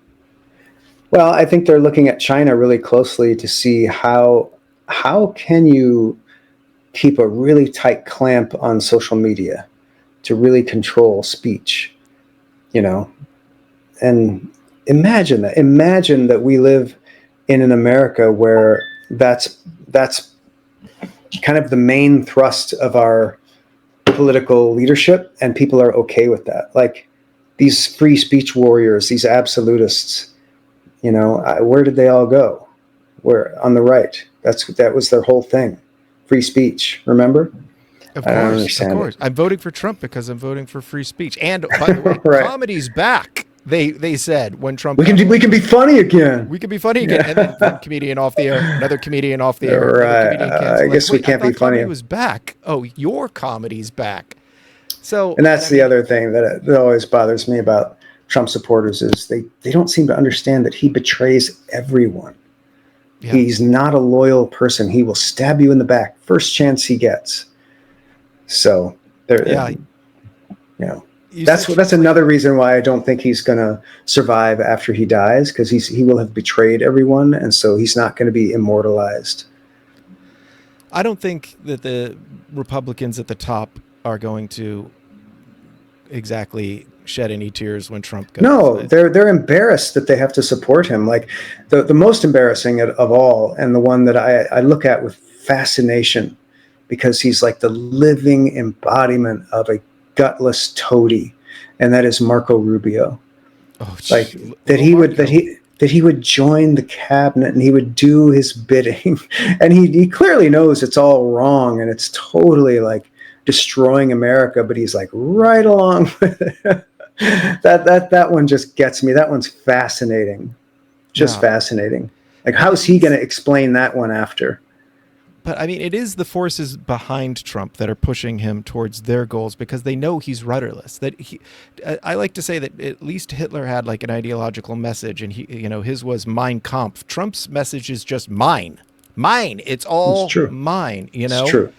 Well, I think they're looking at China really closely to see how can you keep a really tight clamp on social media to really control speech, and imagine that. Imagine that we live in an America where that's kind of the main thrust of our political leadership, and people are okay with that. Like, these free speech warriors, these absolutists, where did they all go? Where? On the right. That was their whole thing. Free speech, remember? Of I don't course, understand of course. it. I'm voting for Trump because I'm voting for free speech. And by the way, Right. comedy's back. They said when Trump We can be funny again. we could be funny again, and then one comedian off the air, another comedian off the air, another Right. comedian I canceled. guess we Wait, can't I be thought comedy funny. was back. Oh, your comedy's back. So, And that's I the mean, other thing that always bothers me about Trump supporters is they don't seem to understand that he betrays everyone. yeah, He's not a loyal person. He will stab you in the back first chance he gets. So They're, Yeah, you know, you said that's Trump. another reason why I don't think he's going to survive after he dies, because he will have betrayed everyone, and so he's not going to be immortalized. I don't think that the Republicans at the top are going to exactly shed any tears when Trump goes. No, they're embarrassed that they have to support him. Like the most embarrassing of all, and the one that I look at with fascination, because he's like the living embodiment of a gutless toady, and that is Marco Rubio. Oh, Like that little he would Marco. that he would join the cabinet and he would do his bidding, and he clearly knows it's all wrong and it's totally like destroying America, but he's like right along with it. That one just gets me. That one's fascinating, just Yeah, fascinating. Like, and how's he going to explain that one after? but I mean, it is the forces behind Trump that are pushing him towards their goals because they know he's rudderless. That I like to say that at least Hitler had like an ideological message, and his was Mein Kampf. Trump's message is just mine, mine. It's It's all true. mine. It's true.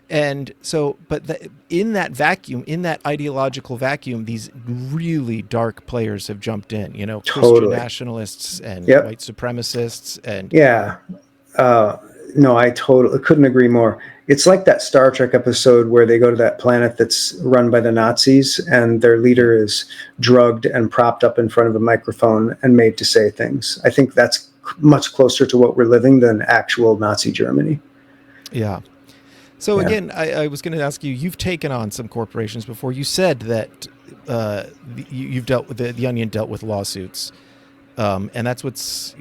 And so, but in that vacuum, in that ideological vacuum, these really dark players have jumped in. Christian Totally. nationalists and Yep. white supremacists, and Yeah. Uh, no, I totally couldn't agree more. It's like that Star Trek episode where they go to that planet that's run by the Nazis, and their leader is drugged and propped up in front of a microphone and made to say things. I think that's much closer to what we're living than actual Nazi Germany. yeah. So Yeah. again, I was going to ask you. You've taken on some corporations before. You said that you've dealt with the Onion dealt with lawsuits, and that's what's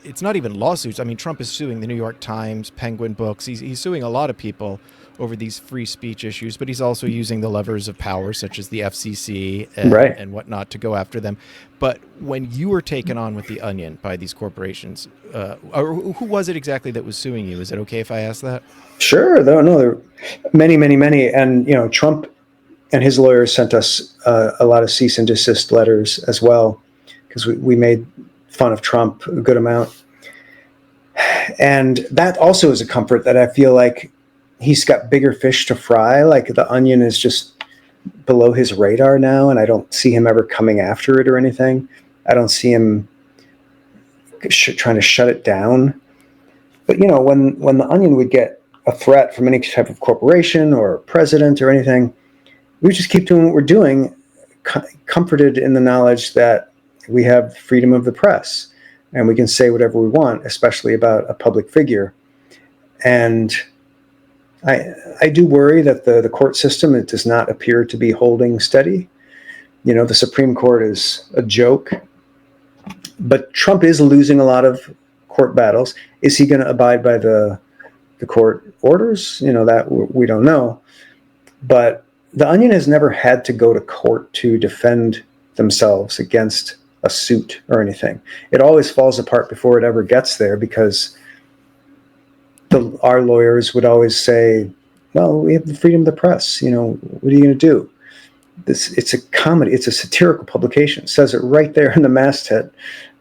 it's not even lawsuits. I mean, Trump is suing the New York Times, Penguin Books. He's suing a lot of people over these free speech issues, but he's also using the levers of power, such as the FCC Right. and whatnot, to go after them. But when you were taken on with the Onion by these corporations, or who was it exactly that was suing you? Is it okay if I ask that? Sure. No, there are many, many, many. And, Trump and his lawyers sent us a lot of cease and desist letters as well, because we made fun of Trump a good amount. And that also is a comfort, that I feel like he's got bigger fish to fry. Like the Onion is just below his radar now, and I don't see him ever coming after it or anything. I don't see him trying to shut it down. But when the Onion would get a threat from any type of corporation or president or anything, we just keep doing what we're doing, comforted in the knowledge that we have freedom of the press and we can say whatever we want, especially about a public figure. And I do worry that the court system, it does not appear to be holding steady. The Supreme Court is a joke, but Trump is losing a lot of court battles. Is he going to abide by the court orders? That we don't know. But the Onion has never had to go to court to defend themselves against a suit or anything. It always falls apart before it ever gets there, because our lawyers would always say, well, we have the freedom of the press. What are you going to do? It's a comedy. It's a satirical publication. It says it right there in the masthead.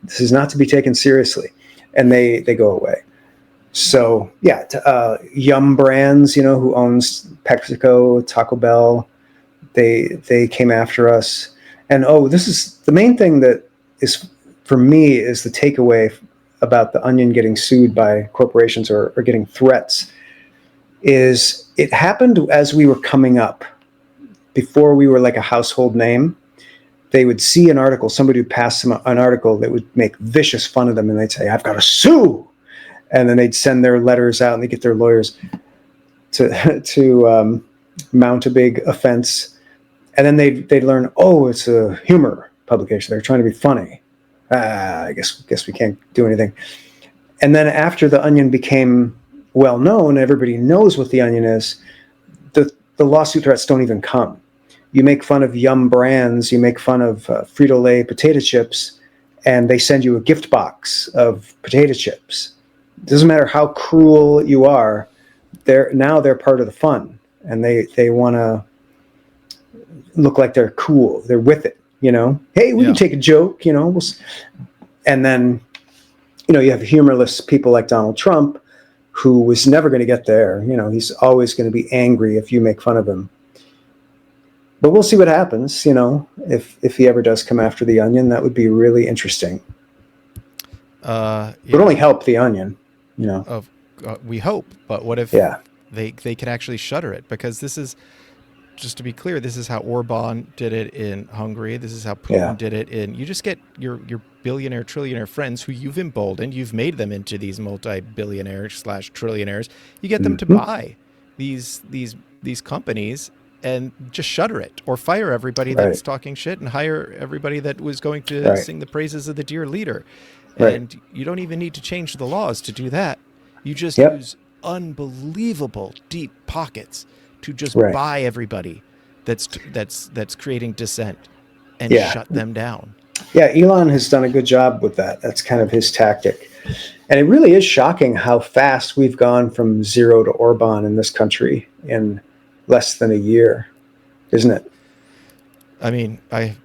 This is not to be taken seriously. And they go away. So, yeah, Yum Brands, who owns PepsiCo, Taco Bell, they came after us. And, this is the main thing that is, for me, is the takeaway about the Onion getting sued by corporations or getting threats, is it happened as we were coming up. Before we were like a household name, they would see an article, somebody would pass them an article that would make vicious fun of them, and they'd say, I've got to sue. And then they'd send their letters out, and they get their lawyers to mount a big offense. And then they'd learn, it's a humor publication. They're trying to be funny. I guess we can't do anything. And then after the Onion became well known, everybody knows what the Onion is, the lawsuit threats don't even come. You make fun of Yum Brands, you make fun of Frito-Lay potato chips, and they send you a gift box of potato chips. It doesn't matter how cruel you are, they're part of the fun, and they want to look like they're cool. They're with it, Hey, we can take a joke, and then, you have humorless people like Donald Trump, who was never going to get there. He's always going to be angry if you make fun of him. But we'll see what happens. If he ever does come after the Onion, that would be really interesting. It would only help the Onion. We hope, but what if Yeah. they can actually shutter it? Because this is, just to be clear, this is how Orban did it in Hungary. This is how Putin did it you just get your billionaire, trillionaire friends who you've emboldened. You've made them into these multi-billionaires / trillionaires. You get them to buy these companies and just shutter it, or fire everybody that's talking shit and hire everybody that was going to sing the praises of the dear leader. And you don't even need to change the laws to do that. You just use unbelievable deep pockets to just buy everybody that's creating dissent and shut them down. Yeah, Elon has done a good job with that. That's kind of his tactic. And it really is shocking how fast we've gone from zero to Orban in this country in less than a year, isn't it? I mean, I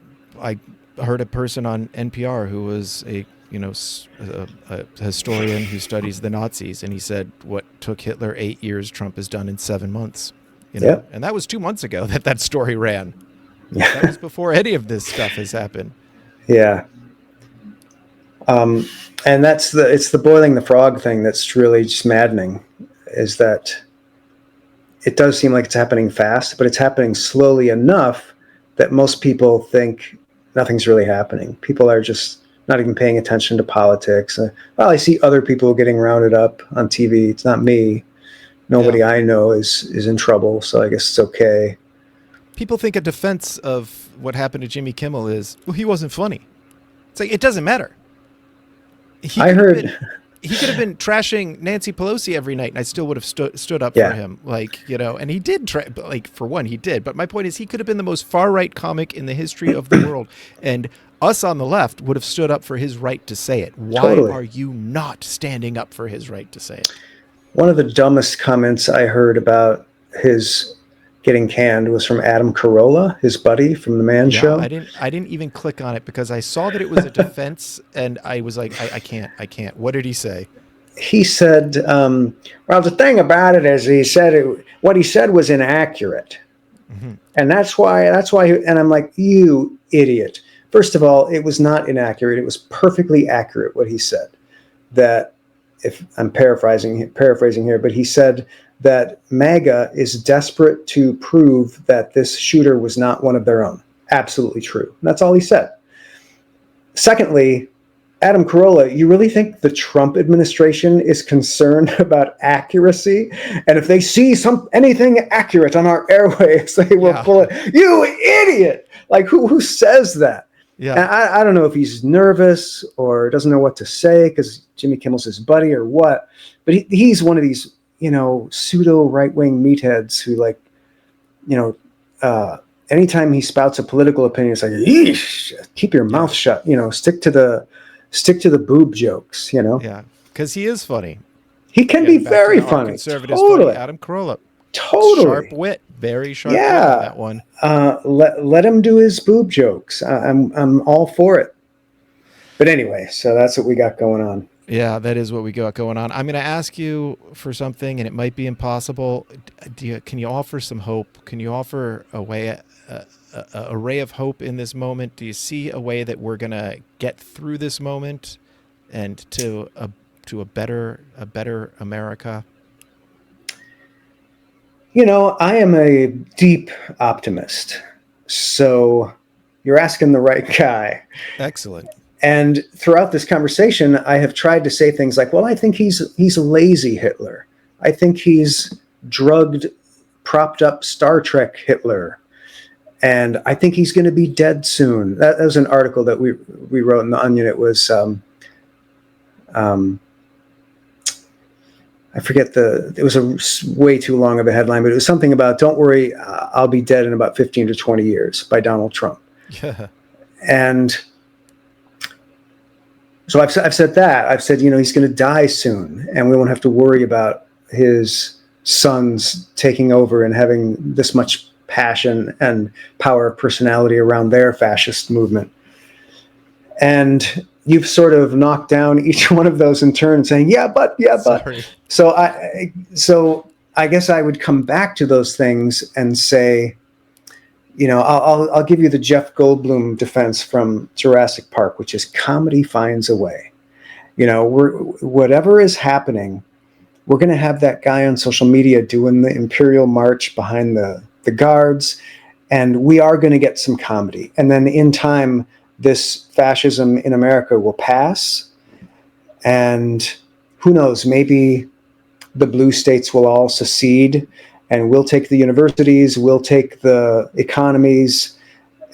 heard a person on NPR who was a historian who studies the Nazis, and he said what took Hitler 8 years, Trump has done in 7 months. And that was 2 months ago that story ran. That was before any of this stuff has happened. Yeah. And it's the boiling the frog thing that's really just maddening, is that it does seem like it's happening fast, but it's happening slowly enough that most people think nothing's really happening. People are just not even paying attention to politics. I see other people getting rounded up on TV. It's not me. Nobody I know is in trouble, so I guess it's okay. People think a defense of what happened to Jimmy Kimmel is, well, he wasn't funny. It's like, it doesn't matter. He could have been trashing Nancy Pelosi every night, and I still would have stood up for him. And he did, for one, he did. But my point is, he could have been the most far-right comic in the history of the world. And us on the left would have stood up for his right to say it. Why are you not standing up for his right to say it? One of the dumbest comments I heard about his getting canned was from Adam Carolla, his buddy from the Man Show. I didn't even click on it because I saw that it was a defense, and I was like, I can't. What did he say? He said, well, the thing about it is what he said was inaccurate. Mm-hmm. And that's why, and I'm like, you idiot. First of all, it was not inaccurate. It was perfectly accurate what he said. That, if I'm paraphrasing here, but he said that MAGA is desperate to prove that this shooter was not one of their own. Absolutely true. That's all he said. Secondly, Adam Carolla, you really think the Trump administration is concerned about accuracy? And if they see anything accurate on our airwaves, they will pull it. You idiot! Like, who says that? Yeah. And I don't know if he's nervous or doesn't know what to say because Jimmy Kimmel's his buddy or what. But he's one of these, pseudo right-wing meatheads who, anytime he spouts a political opinion, it's like, yeesh, keep your mouth shut. Stick to the boob jokes. Yeah, because he is funny. He can be very funny. Conservative buddy, Adam Carolla. Totally. Sharp wit. Very sharp wit on that one. Let him do his boob jokes. I'm all for it. But anyway, so that's what we got going on. Yeah, that is what we got going on. I'm going to ask you for something, and it might be impossible. Can you offer some hope? Can you offer a way, a ray of hope in this moment? Do you see a way that we're going to get through this moment and to a better America? I am a deep optimist, so you're asking the right guy. Excellent. And throughout this conversation, I have tried to say things like, well, I think he's a lazy Hitler. I think he's drugged, propped up Star Trek Hitler. And I think he's going to be dead soon. That was an article that we wrote in The Onion. It was, I forget it was way too long of a headline, but it was something about, don't worry, I'll be dead in about 15 to 20 years by Donald Trump. Yeah. And so I've said that. I've said, he's going to die soon, and we won't have to worry about his sons taking over and having this much passion and power of personality around their fascist movement. And you've sort of knocked down each one of those in turn, saying, yeah, but. Sorry. So I guess I would come back to those things and say, I'll give you the Jeff Goldblum defense from Jurassic Park, which is comedy finds a way. Whatever is happening, we're going to have that guy on social media doing the Imperial March behind the guards, and we are going to get some comedy. And then in time, this fascism in America will pass, and who knows, maybe the blue states will all secede, and we'll take the universities, we'll take the economies,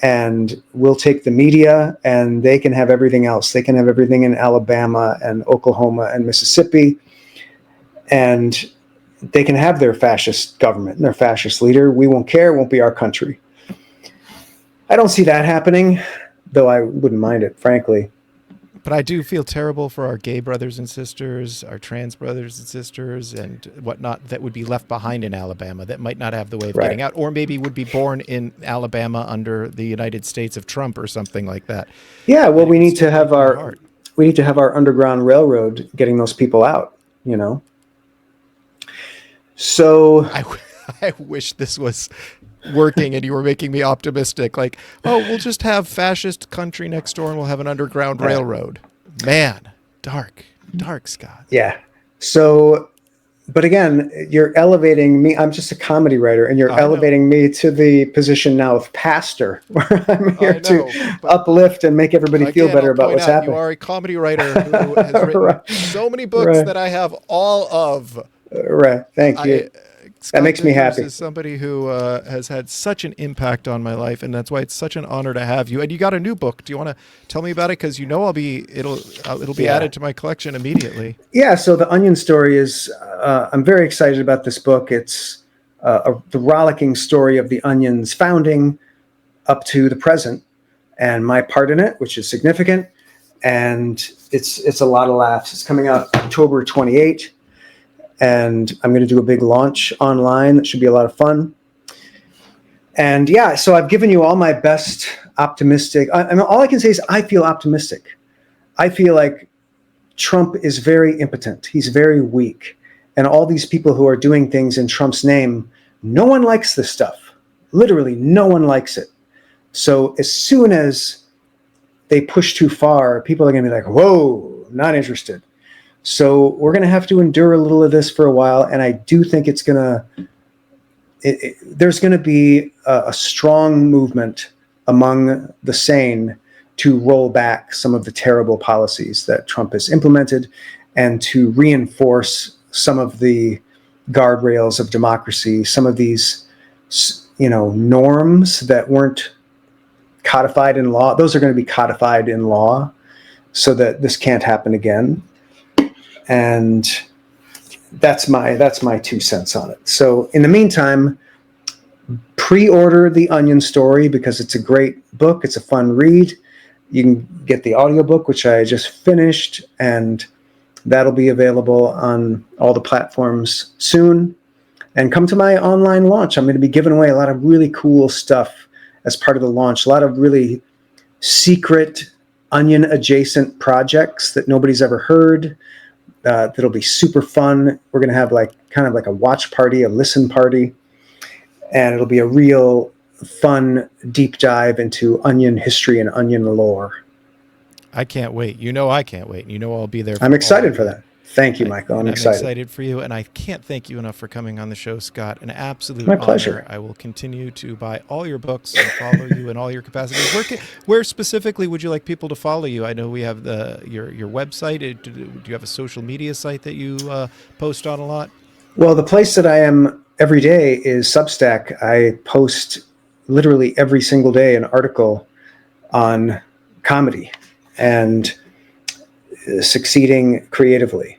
and we'll take the media, and they can have everything else. They can have everything in Alabama and Oklahoma and Mississippi, and they can have their fascist government and their fascist leader. We won't care. It won't be our country. I don't see that happening, though I wouldn't mind it, frankly. But I do feel terrible for our gay brothers and sisters, our trans brothers and sisters, and whatnot that would be left behind in Alabama that might not have the way of getting out, or maybe would be born in Alabama under the United States of Trump or something like that. Yeah, well, we need to have our Underground Railroad getting those people out, So I wish this was working and you were making me optimistic. Like, oh, we'll just have fascist country next door and we'll have an underground railroad. Man, dark, Scott. Yeah. So, but again, you're elevating me. I'm just a comedy writer, and you're elevating me to the position now of pastor, where I'm here to uplift and make everybody feel better about what's happening. You are a comedy writer who has written so many books that I have all of. Right. Thank you. That makes me happy. Is somebody who has had such an impact on my life, and that's why it's such an honor to have you. And you got a new book. Do you want to tell me about it? Because it'll be added to my collection immediately. Yeah. So the Onion story is. I'm very excited about this book. It's the rollicking story of the Onion's founding up to the present, and my part in it, which is significant. And it's a lot of laughs. It's coming out October 28th. And I'm going to do a big launch online. That should be a lot of fun. And yeah, so I've given you all my best optimistic. All I can say is I feel optimistic. I feel like Trump is very impotent. He's very weak. And all these people who are doing things in Trump's name, no one likes this stuff. Literally, no one likes it. So as soon as they push too far, people are going to be like, whoa, not interested. So we're going to have to endure a little of this for a while. And I do think there's going to be a strong movement among the sane to roll back some of the terrible policies that Trump has implemented and to reinforce some of the guardrails of democracy, some of these, norms that weren't codified in law. Those are going to be codified in law so that this can't happen again. And that's my 2 cents on it. So in the meantime, pre-order The Onion Story because it's a great book. It's a fun read. You can get the audiobook, which I just finished, and that'll be available on all the platforms soon. And come to my online launch. I'm going to be giving away a lot of really cool stuff as part of the launch. A lot of really secret Onion adjacent projects that nobody's ever heard. That'll be super fun. We're going to have kind of like a watch party, a listen party, and it'll be a real fun deep dive into Onion history and Onion lore. I can't wait. I can't wait. I'll be there. I'm excited for that. Thank you, Michael. I'm excited. I'm excited for you, and I can't thank you enough for coming on the show, Scott. An absolute My honor. pleasure. I will continue to buy all your books and follow you in all your capacities. Where specifically would you like people to follow you? I know we have your website. Do you have a social media site that you post on a lot? Well, the place that I am every day is Substack. I post literally every single day an article on comedy and succeeding creatively.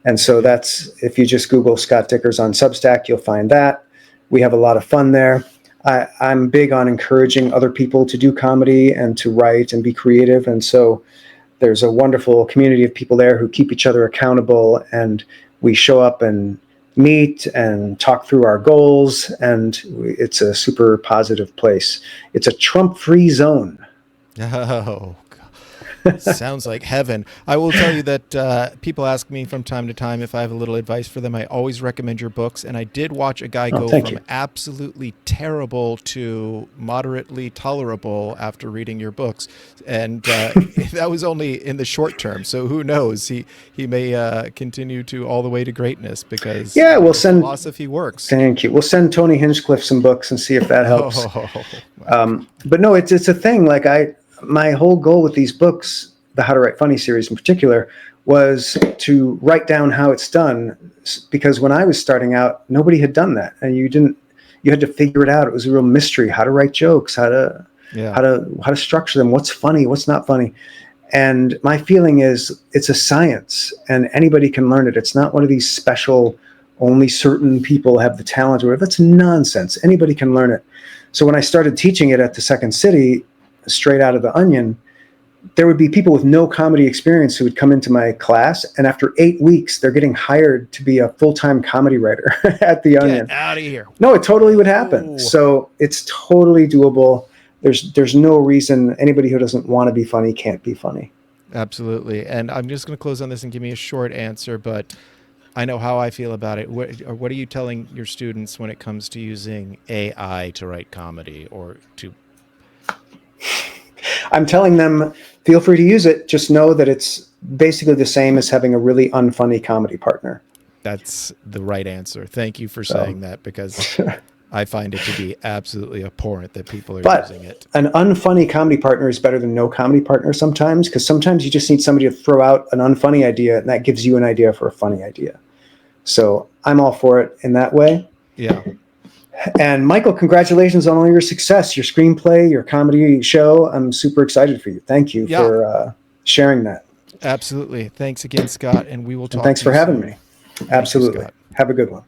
And so that's, if you just Google Scott Dikkers on Substack, you'll find that. We have a lot of fun there. I'm big on encouraging other people to do comedy and to write and be creative. And so there's a wonderful community of people there who keep each other accountable. And we show up and meet and talk through our goals. And it's a super positive place. It's a Trump-free zone. Oh, Sounds like heaven. I will tell you that people ask me from time to time if I have a little advice for them. I always recommend your books. And I did watch a guy Oh, go thank from you. absolutely terrible to moderately tolerable after reading your books. And that was only in the short term. So who knows? He may continue to all the way to greatness because Yeah, we'll the send. philosophy works. Thank you. We'll send Tony Hinchcliffe some books and see if that helps. Oh, my God. But no, it's a thing. Like my whole goal with these books, the How to Write Funny series in particular, was to write down how it's done. Because when I was starting out, nobody had done that, and you had to figure it out. It was a real mystery: how to write jokes, Yeah. how to structure them, what's funny, what's not funny. And my feeling is it's a science, and anybody can learn it. It's not one of these special, only certain people have the talent or whatever. That's nonsense. Anybody can learn it. So when I started teaching it at the Second City, straight out of the Onion, there would be people with no comedy experience who would come into my class, and after 8 weeks, they're getting hired to be a full-time comedy writer at the Onion. Get out of here. No, it totally would happen. Ooh. So it's totally doable. There's no reason anybody who doesn't want to be funny can't be funny. Absolutely. And I'm just going to close on this and give me a short answer, but I know how I feel about it. What are you telling your students when it comes to using AI to write comedy or to? I'm telling them, feel free to use it. Just know that it's basically the same as having a really unfunny comedy partner. That's the right answer. Thank you for saying that, because I find it to be absolutely abhorrent that people are using it. An unfunny comedy partner is better than no comedy partner sometimes, because sometimes you just need somebody to throw out an unfunny idea, and that gives you an idea for a funny idea. So I'm all for it in that way. Yeah. And Michael, congratulations on all your success, your screenplay, your comedy show. I'm super excited for you. Thank you for sharing that. Absolutely. Thanks again, Scott. And we will talk. And thanks to for you having soon. me. Absolutely. Scott. Have a good one.